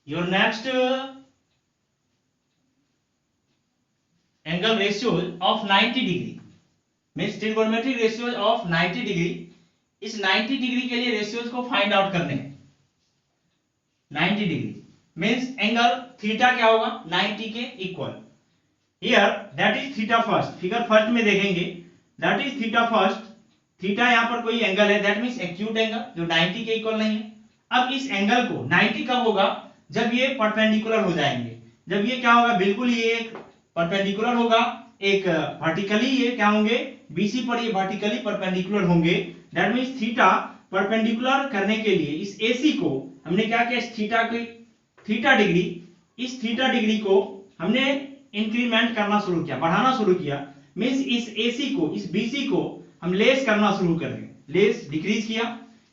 your next angle ratio of 90 degree means trigonometric ratios of 90 degree. इस 90 degree के लिए ratios को find out करने हैं। 90 डिग्री मींस एंगल थीटा क्या होगा 90 के equal. Here that is theta first, figure first में देखेंगे that is theta first. Theta यहां पर कोई एंगल है, दैट मींस एक्यूट एंगल जो 90 के इक्वल नहीं है। अब इस एंगल को 90 कब होगा, जब ये परपेंडिकुलर हो जाएंगे। जब ये क्या होगा, बिल्कुल ये एक परपेंडिकुलर होगा, एक वर्टिकली ये क्या होंगे बीसी पर ये वर्टिकली परपेंडिकुलर होंगे। दैट मींस थीटा परपेंडिकुलर करने के लिए इस एसी को हमने क्या किया, थीटा डिग्री, इस थीटा डिग्री को हमने इंक्रीमेंट करना शुरू किया, बढ़ाना शुरू किया। मींस इस एसी को, इस बीसी को हम लेस करना शुरू कर देंगे, लेस डिक्रीज किया,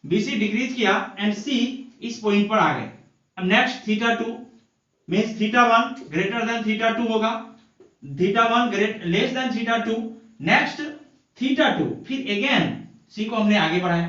बीसी डिक्रीज किया एंड सी इस पॉइंट पर आ गए। अब next theta 2 means theta 1 greater than theta 2 होगा, theta 1 less than theta 2। Next theta 2, फिर अगेन सी को हमने आगे बढ़ाया,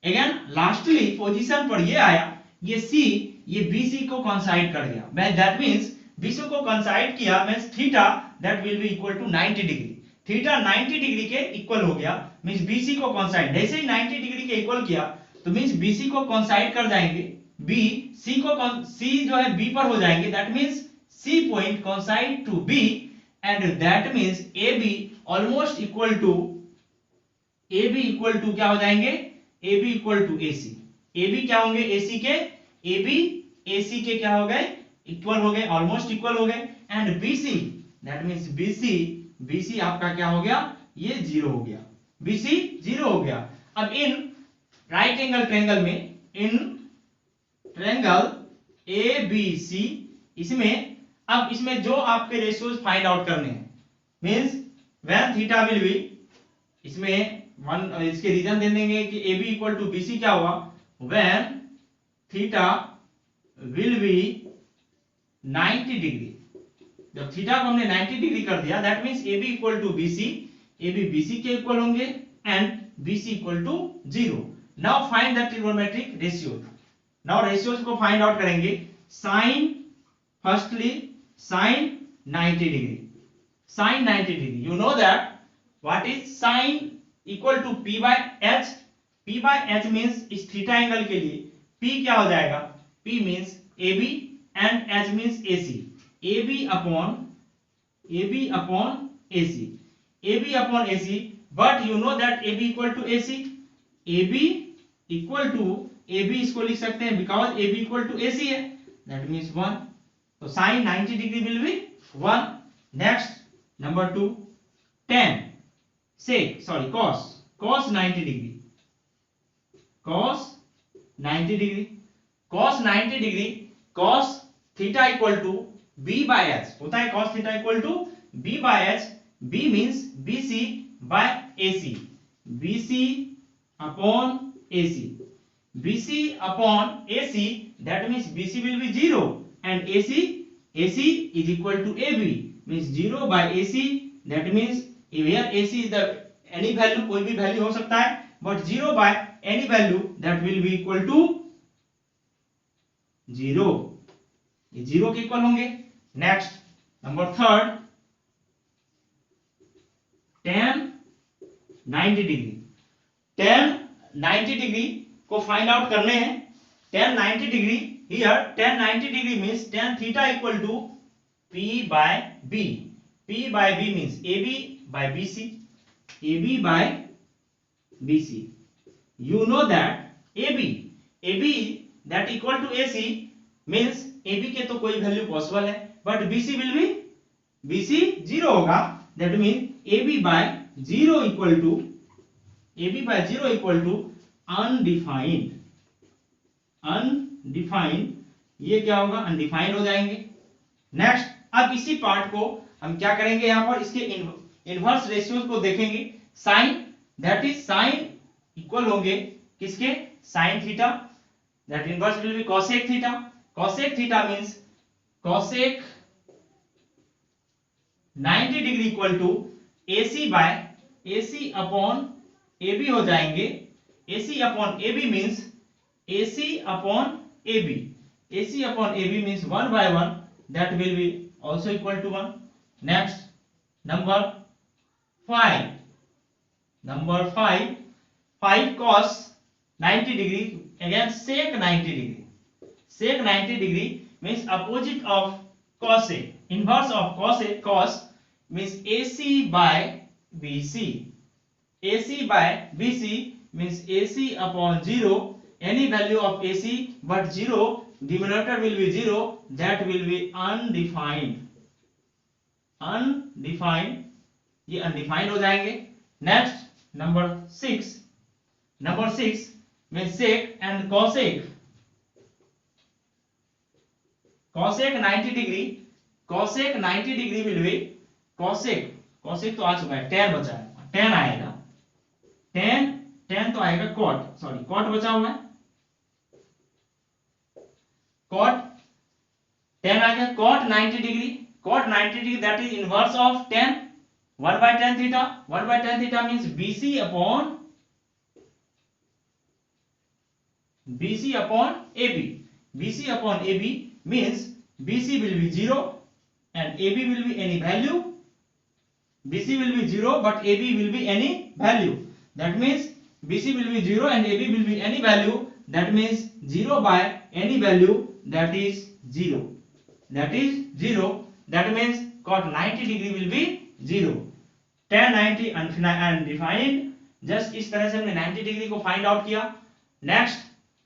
अगेन लास्टली पोजीशन पर ये आया, ये सी ये बीसी को कोइंसाइड कर गया। दैट मींस बीसी को कोइंसाइड किया means theta that will be equal to 90 degree. Theta 90 degree के इक्वल हो गया मींस बीसी को कोइंसाइड, जैसे ही 90 डिग्री के इक्वल किया तो मींस बीसी को कोइंसाइड कर जाएंगे, बी सी को सी जो है बी पर हो जाएंगे। That means C point coincide to B and that means A B almost equal to, A B equal to क्या हो जाएंगे, A B equal to A C. A B क्या होंगे एसी के, ए बी एसी के क्या हो गए इक्वल हो गए, ऑलमोस्ट इक्वल हो गए। And BC that means BC, BC आपका क्या हो गया, ये जीरो हो गया, बीसी जीरो हो गया। अब इन राइट एंगल ट्रायंगल में, in triangle A B C, इसमें अब इसमें जो आपके रेशियोज फाइंड आउट करने हैं means when theta will be, इसमें वन इसके रीजन दे देंगे कि A B equal to BC क्या हुआ, when theta will be 90 degree. जब थीटा को हमने 90 डिग्री कर दिया that means A B equal to BC, A B BC के इक्वल होंगे and BC equal to 0। Now find the trigonometric ratio. Now ratios को फाइंड आउट करेंगे। Sine, firstly sine 90 degree, sine 90 degree you know that what is sine equal to P by H. P by H means इस theta angle के लिए P क्या हो जाएगा, P means A B and H means A C, A B upon A C, A B upon A C. But you know that A B equal to A C, A B equal to A B इसको लिख सकते हैं because A B equal to A C है, that means 1। तो sine 90 degree will be 1। Next number 2 tan cos, cos 90 degree, cos 90 degree, cos 90 degree, cos theta equal to b by h होता है, cos theta equal to b by h, b means bc by ac, bc upon ac, bc upon ac that means bc will be 0 and ac is equal to ab means 0 by ac, that means here ac is the any value, कोई भी value हो सकता है but 0 by any value that will be equal to 0, ये 0 के equal होंगे। Next number 3 tan 90 degree, tan 90 degree को find out करने हैं। tan 90 degree, here tan 90 degree means tan theta equal to p by b, p by b means ab by bc, ab by bc। you know that ab that equal to ac means ab के तो कोई value possible है but bc will be, bc 0 होगा, that means ab by 0 equal to, ab by 0 equal to undefined, undefined, ये क्या होगा undefined हो जाएंगे। नेक्स्ट अब इसी पार्ट को हम क्या करेंगे, यहां पर इसके इनवर्स रेशियोज को देखेंगे। Sine that is sine equal होंगे किसके, sine theta, that inverse will be cosec theta, cosec theta means cosec 90 degree equal to AC by AC upon AB हो जाएंगे। AC upon AB means AC upon AB, AC upon AB means 1 by 1, that will be also equal to 1. Next, number 5. Number 5, 5 cos 90 degree against sec 90 degree. Sec 90 degree means opposite of cos A. Inverse of cos means AC by BC. AC by BC means AC upon 0, any value of AC but 0, denominator will be 0, that will be undefined. Undefined, ये undefined हो जाएंगे. Next, number 6. Number 6 means sec and cosec. Cosec 90 degree. Cosec 90 degree will be cosec. Cosec तो आ चुका है, tan बचा है. tan आएगा. tan तो आएगा cot. सॉरी, cot बचा हुआ है. cot tan आ गया. cot 90 degree. Cot 90 degree, that is inverse of tan. 1 by tan theta. 1 by tan theta means BC upon AB. BC upon AB means BC will be 0 and AB will be any value. BC will be 0 but AB will be any value. That means BC will be 0 and AB will be any value. That means 0 by any value, that is 0. That is 0. That means cot 90 degree will be 0. tan 90 undefined. Just इस तरह से हमने 90 degree को find out किया. Next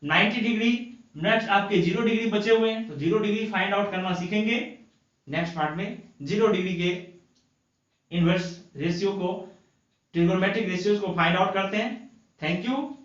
90 degree, next आपके 0 degree बचे हुए हैं, तो 0 डिग्री फाइंड आउट करना सीखेंगे नेक्स्ट पार्ट में. 0 डिग्री के इनवर्स रेशियो को, ट्रिगोनोमेट्रिक रेशियोज को फाइंड आउट करते हैं. Thank you.